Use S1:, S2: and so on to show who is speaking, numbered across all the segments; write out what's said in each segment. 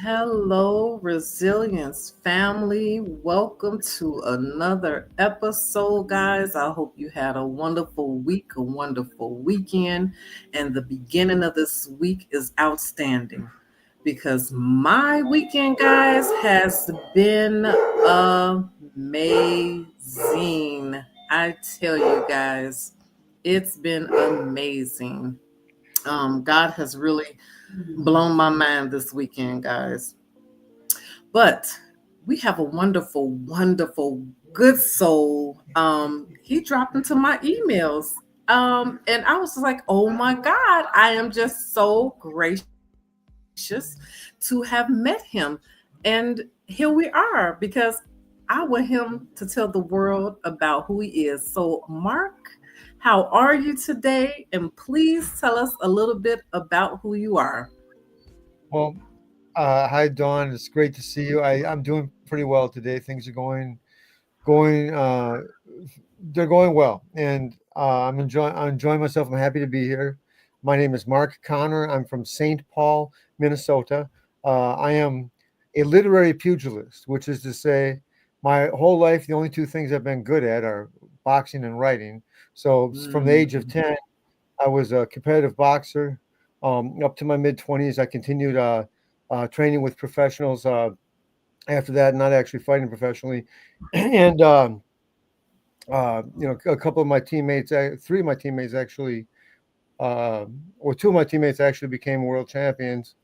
S1: Hello, Resilience family. Welcome to another episode, guys. I hope you had a wonderful week, a wonderful weekend, and the beginning of this week is outstanding because my weekend, guys, has been amazing. I tell you guys, it's been amazing. God has really blown my mind this weekend, guys. But we have a wonderful, wonderful, good soul. He dropped into my emails. And I was like, oh my God, I am just so gracious to have met him. And here we are because I want him to tell the world about who he is. So, Mark, how are you today? And please tell us a little bit about who you are.
S2: Well, hi Dawn. It's great to see you. I'm doing pretty well today. Things are going. They're going well, and I'm enjoying myself. I'm happy to be here. My name is Mark Connor. I'm from St. Paul, Minnesota. I am a literary pugilist, which is to say, my whole life the only two things I've been good at are boxing and writing. So from the age of
S1: Mm,
S2: 10, I was a competitive boxer. Up to my mid 20s, I continued training with professionals. After that, not actually fighting professionally, and a couple of my teammates, three of my teammates actually, or two of my teammates actually became world champions.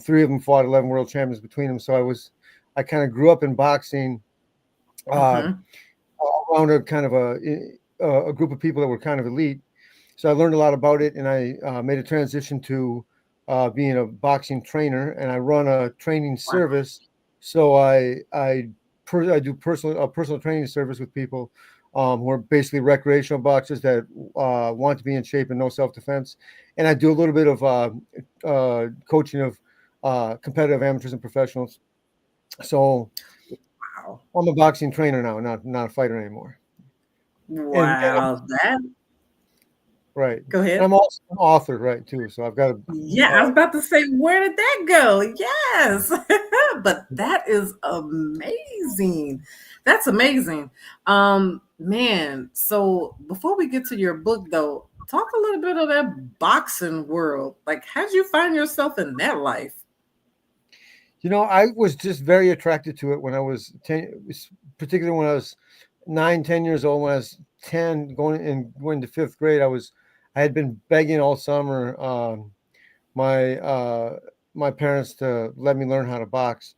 S2: Three of them fought 11 world champions between them. So I kind of grew up in boxing uh,
S1: mhm.
S2: around a kind of a group of people that were kind of elite. So I learned a lot about it, and I made a transition to being a boxing trainer, and I run a training
S1: Wow.
S2: service. So I do personal training service with people who are basically recreational boxers that want to be in shape and know self defense, and I do a little bit of coaching of competitive amateurs and professionals. So
S1: Wow.
S2: I'm a boxing trainer now, not a fighter anymore. And
S1: Wow. That
S2: right,
S1: go
S2: and
S1: ahead.
S2: I'm also an author, right, too. So I've got a
S1: Yeah, I was about to say, where did that go? Yes. But that is amazing. That's amazing. Man, so before we get to your book though, talk a little bit of that boxing world. Like, how'd you find yourself in that life?
S2: I was just very attracted to it when I was 10, particularly when I was 9, 10 years old. When I was 10, going to fifth grade, I had been begging all summer my my parents to let me learn how to box.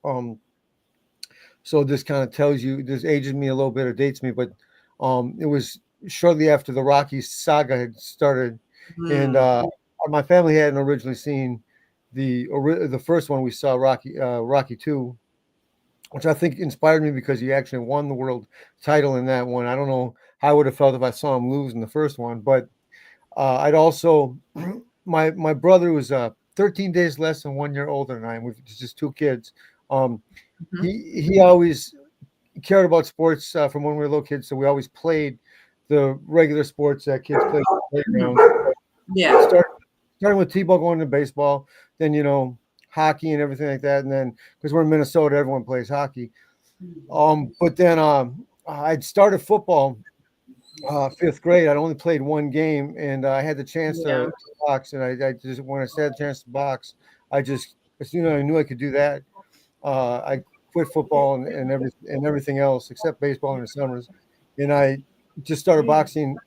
S2: So this kind of this ages me a little bit or dates me, but it was shortly after the Rocky saga had started, and
S1: Hmm.
S2: my family hadn't originally seen the first one we saw, Rocky Two, which I think inspired me because he actually won the world title in that one. I don't know how I would have felt if I saw him lose in the first one, but I'd also my brother was 13 days less than 1 year older than I am. We've just two kids. Um, he always cared about sports from when we were little kids, so we always played the regular sports that kids play on the playgrounds.
S1: Yeah.
S2: Start, Starting with t-ball, going to baseball, then hockey and everything like that, and then because we're in Minnesota, everyone plays hockey. But then I'd started football fifth grade. I'd only played one game, and I had the chance
S1: Yeah.
S2: to box. And I just when I had a chance to box, I just as soon as I knew I could do that, I quit football and everything else except baseball in the summers, and I just started boxing.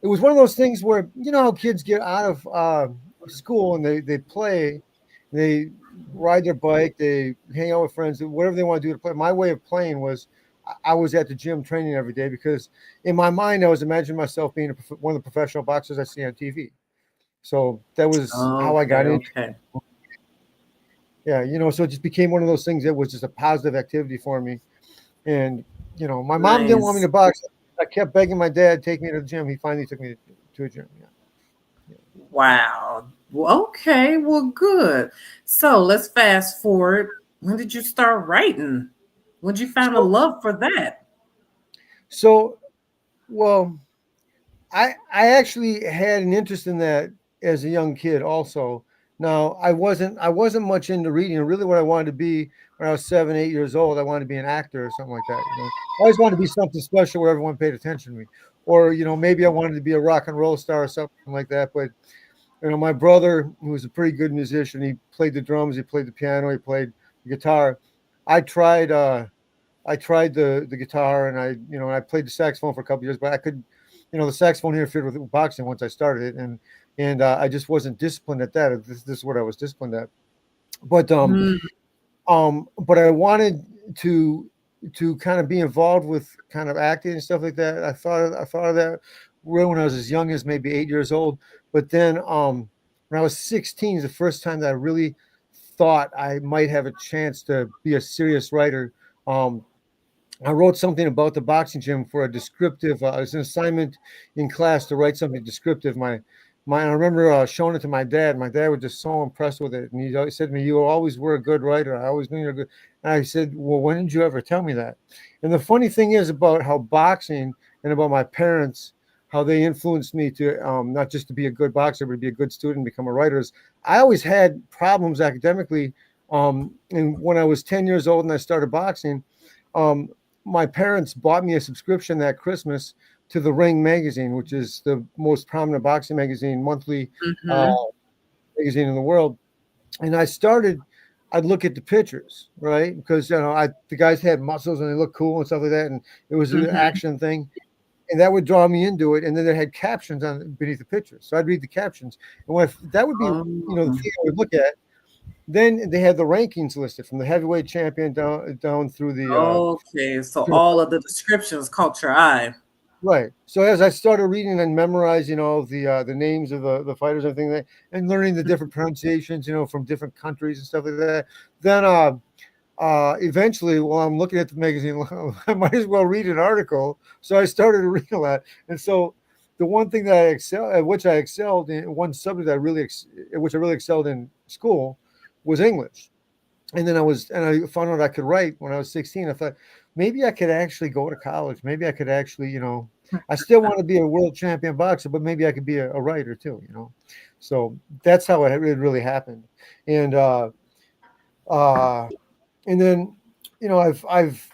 S2: It was one of those things where how kids get out of school and they play, they ride their bike, they hang out with friends, whatever they want to do to play. My way of playing was I was at the gym training every day because in my mind I was imagining myself being one of the professional boxers I see on TV. So that was how I got
S1: Okay,
S2: into.
S1: okay.
S2: Yeah, so it just became one of those things that was just a positive activity for me. And my mom didn't want me
S1: Nice.
S2: to box. I kept begging my dad to take me to the gym. He finally took me to a gym. Yeah. Yeah.
S1: Wow. Well, okay, well, good. So let's fast forward. When did you start writing? When did you find a
S2: So,
S1: love for that?
S2: so well, I actually had an interest in that as a young kid also. Now, I wasn't much into reading. And really, what I wanted to be when I was 7, 8 years old, I wanted to be an actor or something like that. I always wanted to be something special where everyone paid attention to me, or maybe I wanted to be a rock and roll star or something like that. But my brother, who was a pretty good musician, he played the drums, he played the piano, he played the guitar. I tried. I tried the guitar, and I played the saxophone for a couple years, but I could, the saxophone interfered with boxing once I started it, and I just wasn't disciplined at that. This is what I was disciplined at. But
S1: Mm,
S2: but I wanted to to kind of be involved with kind of acting and stuff like that. I thought of that really when I was as young as maybe 8 years old. But then when I was 16 is the first time that I really thought I might have a chance to be a serious writer. Um, I wrote something about the boxing gym for a descriptive. It was an assignment in class to write something descriptive. I remember showing it to my dad. My dad was just so impressed with it, and he always said to me, "You always were a good writer. I always knew you were good." And I said, "Well, when did you ever tell me that?" And the funny thing is about how boxing and about my parents, how they influenced me to not just to be a good boxer, but to be a good student, become a writer. Is I always had problems academically, and when I was 10 years old and I started boxing. Um, my parents bought me a subscription that Christmas to the Ring magazine, which is the most prominent boxing magazine, monthly uh,
S1: mhm.
S2: magazine in the world. And I'd look at the pictures, right? Because the guys had muscles and they looked cool and stuff like that, and it was an
S1: Mhm.
S2: action thing, and that would draw me into it. And then they had captions on beneath the pictures, so I'd read the captions, and that would be the
S1: Oh,
S2: thing I would look at. Then they had the rankings listed from the heavyweight champion down through
S1: okay. So
S2: the
S1: all of the descriptions caught your eye.
S2: right. So as I started reading and memorizing all the names of the fighters and everything, and learning the different pronunciations, from different countries and stuff like that, then eventually, while I'm looking at the magazine, I might as well read an article. So I started to read a lot, and so the one thing that at which I excelled in, one subject at which I really excelled in school, was English. And then I found out I could write when I was 16. I thought maybe I could actually go to college. Maybe I could actually, I still want to be a world champion boxer, but maybe I could be a writer too. So that's how it really happened. And uh, and then, I've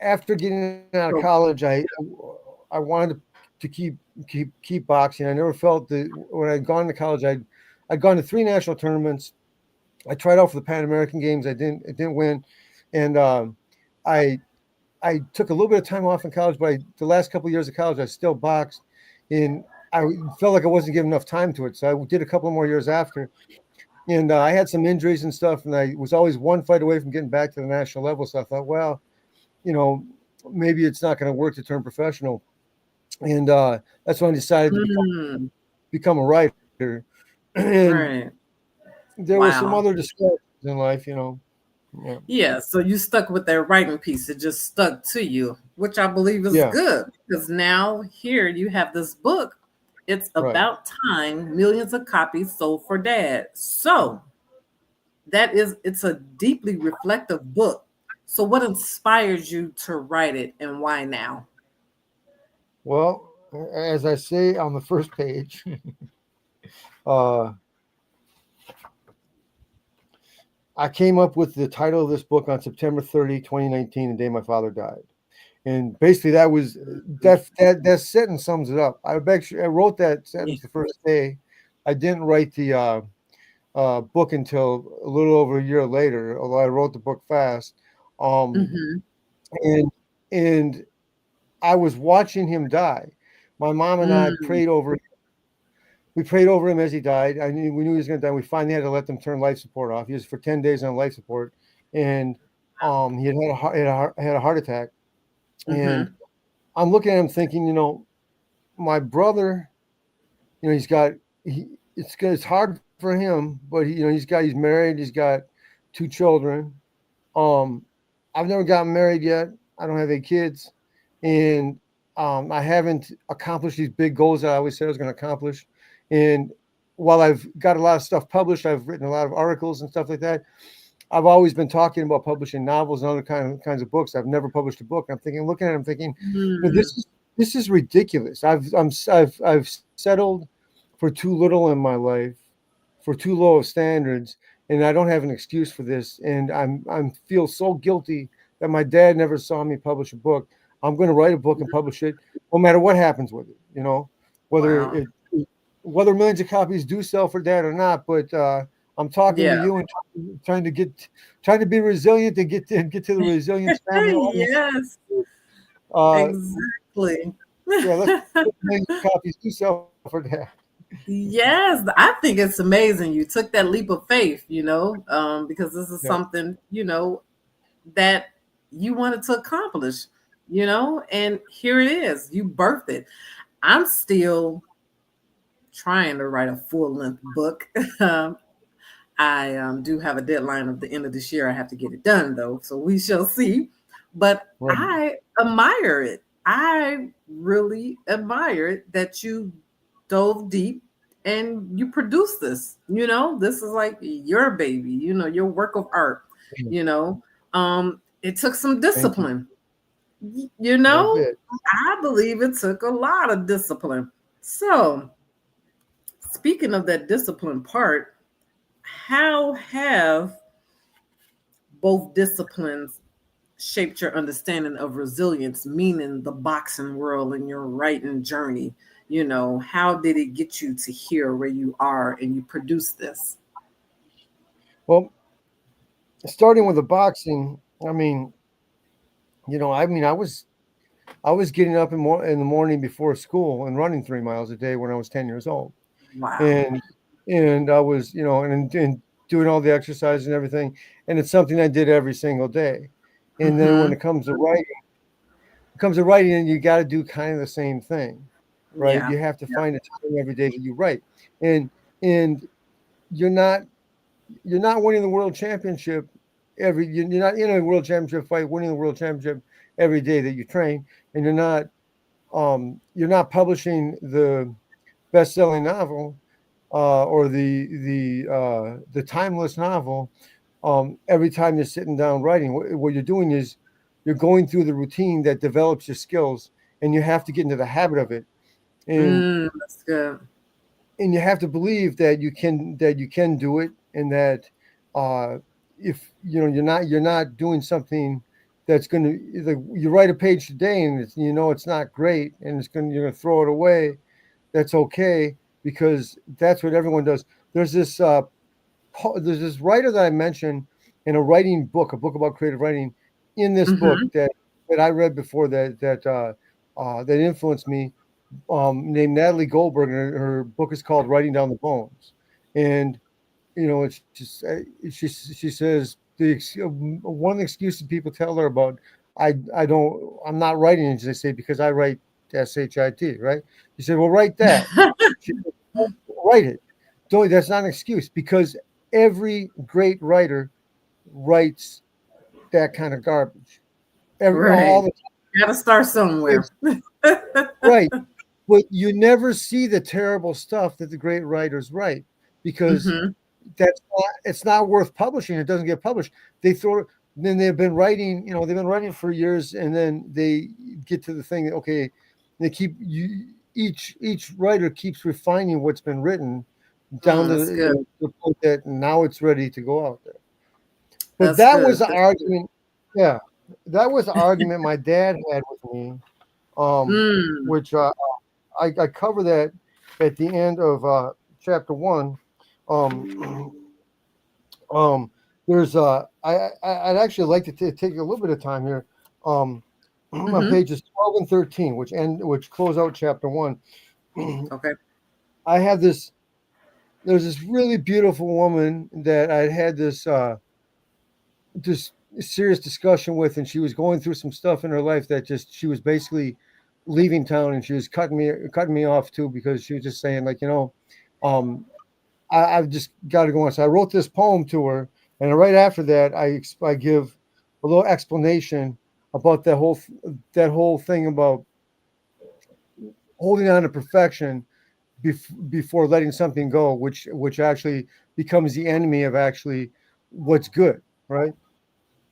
S2: after getting out of
S1: So,
S2: college, I wanted to keep boxing. I never felt that when I'd gone to college, I'd gone to three national tournaments. I tried out for the Pan American Games. I didn't win, and I I took a little bit of time off in college, but the last couple of years of college, I still boxed, and I felt like I wasn't giving enough time to it. So I did a couple more years after, and I had some injuries and stuff, and I was always one fight away from getting back to the national level. So I thought, well, you know, maybe it's not going to work to turn professional, and that's when I decided to
S1: mm,
S2: become a writer, and
S1: right.
S2: there were some other
S1: Wow.
S2: distractions in life. Yeah,
S1: Yeah. So you stuck with that writing piece. It just stuck to you, which I believe is
S2: yeah,
S1: good because now here you have this book. It's
S2: right.
S1: about time, millions of copies sold for dad.
S2: Yeah.
S1: So it's a deeply reflective book. So what inspires you to write it and why now?
S2: Well, as I say on the first page, uh, I came up with the title of this book on September 30, 2019, the day my father died. And basically, that sentence sums it up. I wrote that
S1: Yeah.
S2: sentence the first day. I didn't write the book until a little over a year later, although I wrote the book fast. Um,
S1: Hmm.
S2: and and I was watching him die. My mom and I
S1: Mm,
S2: prayed over him as he died. We knew he was going to die. We finally had to let them turn life support off. He was for 10 days on life support, and he had a heart attack. And
S1: hmm.
S2: I'm looking at him thinking, my brother, he's got it's hard for him, but he's married, he's got two children. Um, I've never gotten married yet. I don't have any kids, and I haven't accomplished these big goals that I always said I was going to accomplish. And while I've got a lot of stuff published, I've written a lot of articles and stuff like that. I've always been talking about publishing novels and other kinds of books. I've never published a book. I'm thinking, looking at it, I'm thinking,
S1: Mm,
S2: this is ridiculous. I've settled for too little in my life for too low of standards, and I don't have an excuse for this. And I'm feel so guilty that my dad never saw me publish a book. I'm going to write a book and publish it, no matter what happens with it. You know, whether
S1: Wow.
S2: it whether millions of copies do sell for that or not. But I'm talking to
S1: Yeah.
S2: you and trying to be resilient and get to the resilience family audience.
S1: Yes,
S2: Uh,
S1: exactly.
S2: yeah, let's hope millions of copies do sell for that.
S1: Yes, I think it's amazing you took that leap of faith, because this is
S2: Yeah.
S1: something, that you wanted to accomplish, and here it is. You birthed it. I'm still trying to write a full length book. I do have a deadline of the end of this year. I have to get it done though, so we shall see. But
S2: Right.
S1: I admire it. I really admire it that you dove deep and you produced this. This is like your baby. Your work of art. You know, it took some
S2: Thank you.
S1: discipline.
S2: A little bit.
S1: I believe it took a lot of discipline. So, speaking of that discipline part, how have both disciplines shaped your understanding of resilience, meaning the boxing world and your writing journey? How did it get you to here where you are and you produce this?
S2: Well, starting with the boxing, I mean, I was getting up in the morning before school and running 3 miles a day when I was 10 years old,
S1: Wow.
S2: and I was and doing all the exercise and everything, and it's something I did every single day. And then when
S1: Mm-hmm.
S2: it comes to writing, and you got to do kind of the same thing, right?
S1: Yeah.
S2: You have to
S1: Yeah.
S2: find a time every day that you write, and and you're not you're not winning the world championship you're not in a world championship fight winning the world championship every day that you train, and you're not publishing the best-selling novel or the timeless novel every time you're sitting down writing. What you're doing is you're going through the routine that develops your skills, and you have to get into the habit of it. and
S1: That's good.
S2: and you have to believe that you can do it, and that uh, if you're not doing something that's going to, like, you write a page today and it's not great, and you're going to throw it away. That's okay, because that's what everyone does. There's this writer that I mentioned in a writing book, a book about creative writing, in this book
S1: Mm-hmm.
S2: that I read before, that influenced me, named Natalie Goldberg, and her book is called Writing Down the Bones. And it's just she says one of the excuses people tell her about, I'm not writing, and they say, because I write shit, right? She said, well, write that. She said, "Don't write it. Don't. That's not an excuse, because every great writer writes that kind of garbage all
S1: Right.
S2: the
S1: Got to start
S2: time.
S1: somewhere.
S2: Right. But you never see the terrible stuff that the great writers write, because
S1: Mm-hmm.
S2: it's not worth publishing. It doesn't get published. They throw Then they've been writing for years, and then they get to the thing that, okay, they keep you each writer keeps refining what's been written down to
S1: That's good.
S2: the point that now it's ready to go out there. But
S1: That's
S2: that was
S1: good.
S2: the
S1: That's good.
S2: argument. Yeah, that was the argument my dad had with me,
S1: Mm.
S2: which I cover that at the end of chapter one. Um, um, there's I'd actually like to take a little bit of time here, on
S1: Mm-hmm.
S2: pages 12 and 13, which close out chapter one.
S1: Okay.
S2: I have this. There's this really beautiful woman that I'd had this serious discussion with, and she was going through some stuff in her life that just she was basically leaving town, and she was cutting me off too, because she was just saying, like, um, I've just got to go on. So I wrote this poem to her, and right after that, I give a little explanation about that whole thing about holding on to perfection before letting something go, which actually becomes the enemy of actually what's good, right?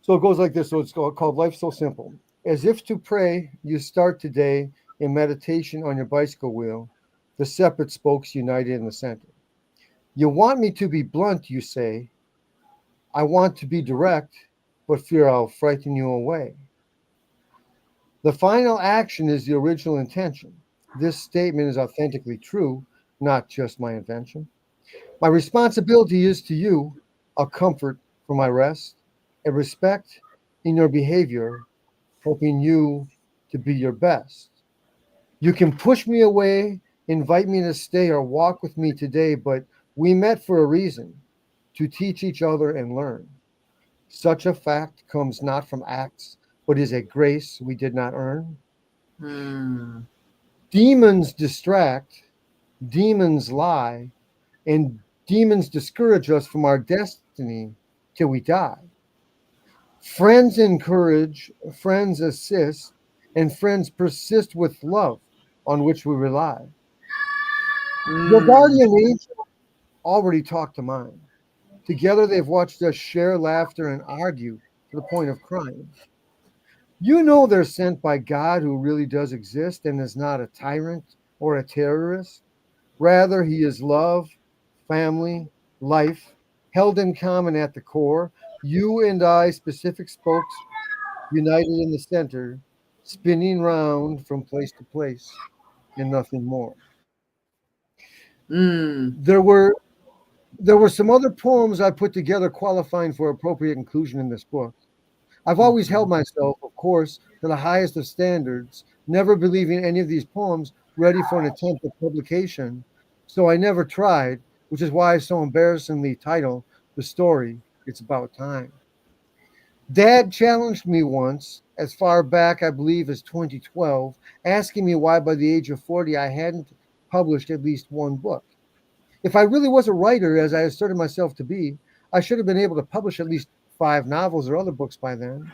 S2: So it goes like this. So it's called Life So Simple. As if to pray, you start today in meditation on your bicycle wheel, the separate spokes united in the center. You want me to be blunt, you say. I want to be direct, but fear I'll frighten you away. The final action is the original intention. This statement is authentically true, not just my invention. My responsibility is to you a comfort for my rest, a respect in your behavior, hoping you to be your best. You can push me away, invite me to stay, or walk with me today, but we met for a reason to teach each other and learn. Such a fact comes not from acts, but is a grace we did not earn.
S1: Mm.
S2: Demons distract, demons lie, and demons discourage us from our destiny till we die. Friends encourage, friends assist, and friends persist with love on which we rely. Your
S1: Mm.
S2: guardian angel already talked to mine. Together they've watched us share laughter and argue to the point of crying. You know they're sent by God who really does exist and is not a tyrant or a terrorist. Rather, he is love, family, life, held in common at the core. You and I, specific spokes, united in the center, spinning round from place to place, and nothing more.
S1: Mm.
S2: There were there were some other poems I put together qualifying for appropriate inclusion in this book. I've always
S1: Mhm.
S2: held myself, of course, to the highest of standards, never believing any of these poems ready for an attempt at publication. So I never tried, which is why I so embarrassingly title the story It's About Time. Dad challenged me once, as far back I believe as 2012, asking me why by the age of 40 I hadn't published at least one book. If I really was a writer, as I asserted myself to be, I should have been able to publish at least 5 novels or other books by then.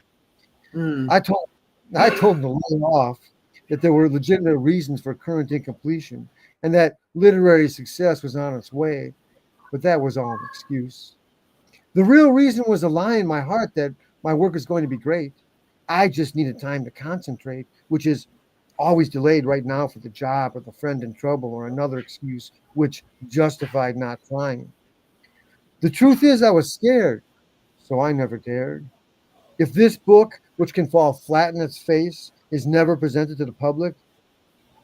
S1: Mm.
S2: I told I told him to lay off, that there were legitimate reasons for current incompletion, and that literary success was on its way, but that was all an excuse. The real reason was a lie in my heart that my work is going to be great. I just needed time to concentrate, which is always delayed right now for the job or the friend in trouble or another excuse which justified not trying. The truth is, I was scared, so I never dared. If this book, which can fall flat in its face, is never presented to the public,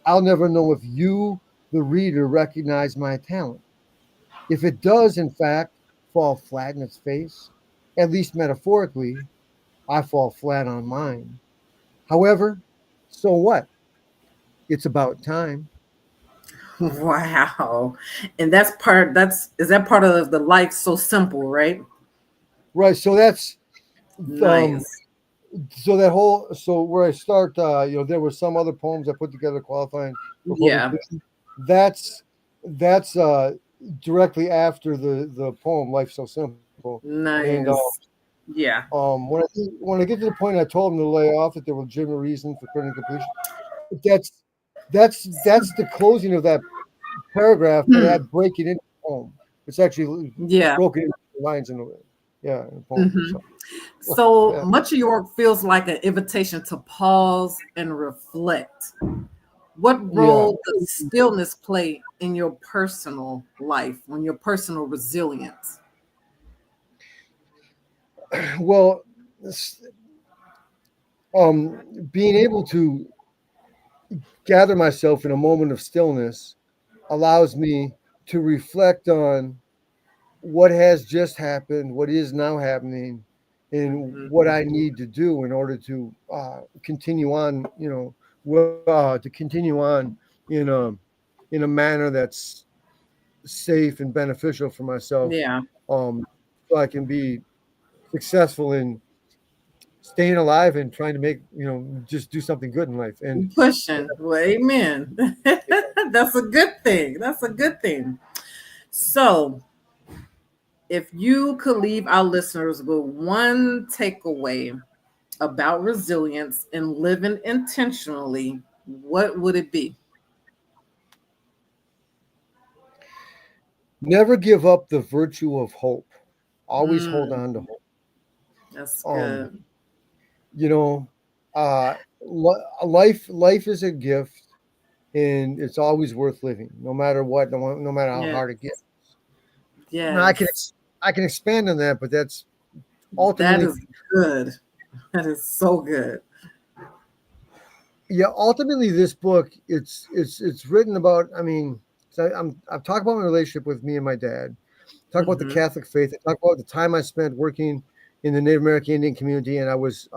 S2: I'll never know if you, the reader, recognize my talent. If it does, in fact, fall flat in its face, at least metaphorically, I fall flat on mine. However, so what? It's about time.
S1: Wow. And that's is that part of the life so simple, right?
S2: Right. So that's um
S1: Nice.
S2: so that whole so where I start, there were some other poems I put together qualifying for
S1: Yeah.
S2: publication. That's that's directly after the poem "Life's So Simple," and
S1: Nice. Yeah.
S2: when I get to the point, I told him to lay off that there were legitimate reasons for current completion. That's that's the closing of that paragraph, but I
S1: Hmm.
S2: break it into a poem. It's actually
S1: Yeah.
S2: broken into lines in in a poem.
S1: Hmm.
S2: So
S1: So
S2: yeah,
S1: much of your work feels like an invitation to pause and reflect. What
S2: yeah.
S1: role does stillness play in your personal life, on your personal resilience?
S2: Well, s- being able to gather myself in a moment of stillness allows me to reflect on what has just happened, what is now happening, and
S1: Mhm.
S2: what I need to do in order to continue on. To continue on in a manner that's safe and beneficial for myself,
S1: Yeah.
S2: um, so I can be successful in staying alive and trying to make just do something good in life. And
S1: Pushing. Well, amen. That's a good thing. That's a good thing. So, if you could leave our listeners with one takeaway about resilience and living intentionally, what would it be?
S2: never give up the virtue of hope. Always hold
S1: Mm,
S2: on to hope.
S1: that's
S2: Um,
S1: good.
S2: you know, life is a gift, and it's always worth living, no matter what, no matter how
S1: Yeah.
S2: hard it gets. Now
S1: Yes.
S2: I can expand on that, but that's
S1: That
S2: ultimately,
S1: is good. That is so good.
S2: yeah, ultimately this book, it's written about, I mean, so I've talked about my relationship with me and my dad, talk about the
S1: Hmm.
S2: Catholic faith, I talk about the time I spent working in the Native American Indian community, and I was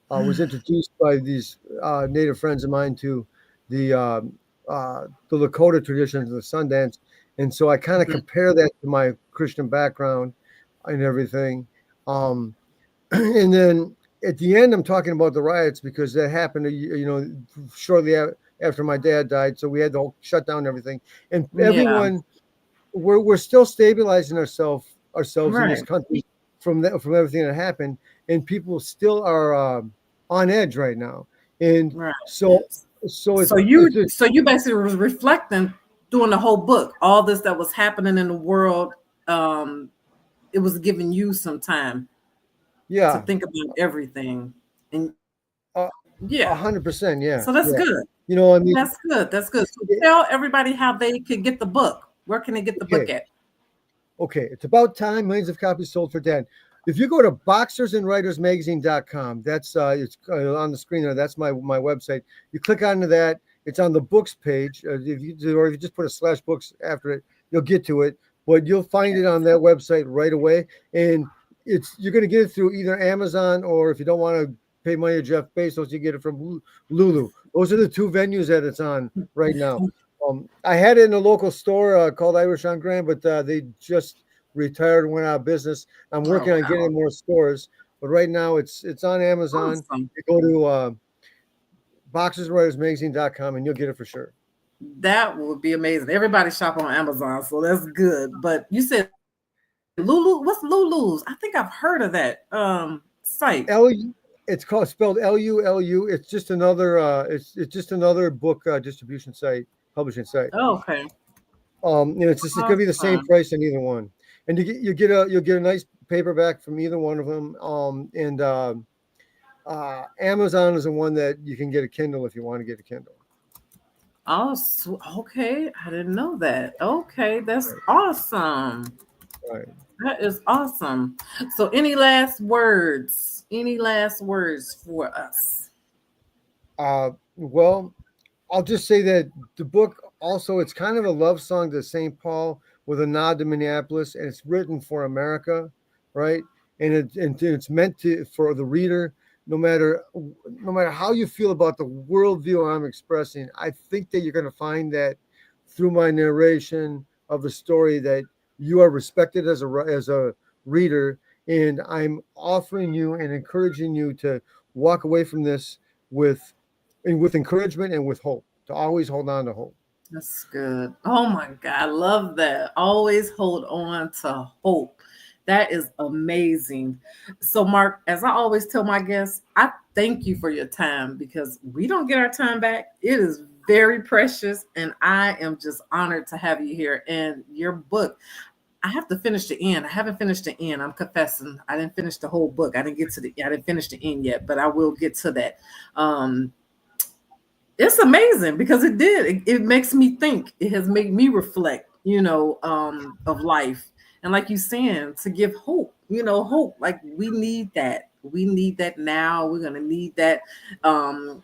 S2: introduced by these Native friends of mine to the Lakota traditions of the Sundance, and so I kind of
S1: Hmm.
S2: compare that to my Christian background and everything. Um, and then at the end, I'm talking about the riots because that happened, shortly after my dad died. So we had the whole shutdown and everything, and
S1: Yeah.
S2: everyone, we're still stabilizing ourselves in this
S1: Right.
S2: country from everything that happened, and people still are on edge right now, and
S1: Right.
S2: so
S1: So you basically was reflecting during the whole book, all this that was happening in the world. Um, it was giving you some time to
S2: yeah,
S1: think about everything. And
S2: uh,
S1: yeah,
S2: 100%, yeah,
S1: so that's
S2: yeah.
S1: good.
S2: I mean,
S1: That's good. That's good. So
S2: it,
S1: tell everybody how they could get the book. Where can they get the book
S2: okay.
S1: at?
S2: Okay, it's about time. Millions of copies sold for dead. If you go to boxersandwritersmagazine.com, that's it's on the screen there. That's my website. You click onto that. It's on the books page. Or if you just put a slash books after it, you'll get to it. But you'll find it on that website right away. And you're going to get it through either Amazon, or if you don't want to pay money to Jeff Bezos, you get it from Lulu. Those are the two venues that it's on right now. I had it in a local store called Irish on Grand, but they just retired and went out of business. I'm
S1: Oh
S2: working on getting
S1: wow.
S2: in more stores, but right now it's on Amazon.
S1: Awesome.
S2: You go to boxerswritersmagazine.com and you'll get it for sure.
S1: That would be amazing. Everybody shop on Amazon, so that's good. But you said Lulu. What's Lulu's? I think I've heard of that site.
S2: L it's called spelled LULU. It's just another it's just another book distribution site, publishing site.
S1: Okay.
S2: It's gonna be the same
S1: Awesome.
S2: price on either one. And you'll get a nice paperback from either one of them. And Amazon is the one that you can get a Kindle if you want to get a Kindle.
S1: Oh, okay. I didn't know that. Okay, that's
S2: Right,
S1: awesome.
S2: right.
S1: That is awesome. So, any last words? Any last words for us?
S2: Well, I'll just say that the book also, it's kind of a love song to St. Paul with a nod to Minneapolis, and it's written for America, right? And it's meant to for the reader, no matter how you feel about the worldview I'm expressing. I think that you're going to find that through my narration of the story that you are respected as a reader, and I'm offering you and encouraging you to walk away from this with with encouragement and with hope, to always hold on to hope.
S1: That's good. Oh my God, I love that. Always hold on to hope. That is amazing. So, Mark, as I always tell my guests, I thank you for your time because we don't get our time back. It is very precious, and I am just honored to have you here. And your book, I have to finish the end. I haven't finished the end. I'm confessing. I didn't finish the whole book. I didn't finish the end yet, but I will get to that. Um, it's amazing because it makes me think. It has made me reflect, of life. And like you saying, to give hope, hope. Like we need that. We need that now. We're gonna need that um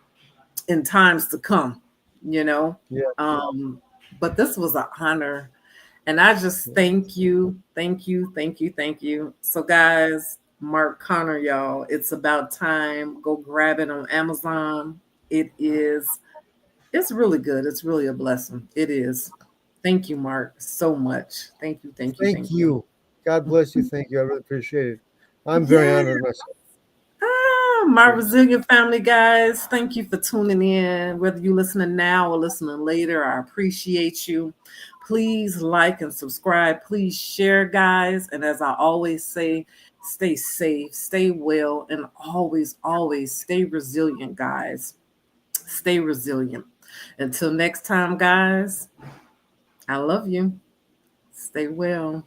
S1: in times to come, you know.
S2: Yeah.
S1: Um, but this was an honor. And I just thank you, thank you, thank you, thank you. So guys, Mark Connor, y'all, it's about time. Go grab it on Amazon. It is it's really good. It's really a blessing. It is. Thank you, Mark, so much. Thank you, thank you,
S2: Thank
S1: thank you.
S2: you. God bless you. Thank you. I really appreciate it. I'm very
S1: Yeah.
S2: honored myself.
S1: My
S2: Yeah.
S1: resilient family, guys. Thank you for tuning in. Whether you're listening now or listening later, I appreciate you. Please like and subscribe. Please share, guys. And as I always say, stay safe, stay well, and always, always stay resilient, guys. Stay resilient. Until next time, guys, I love you. Stay well.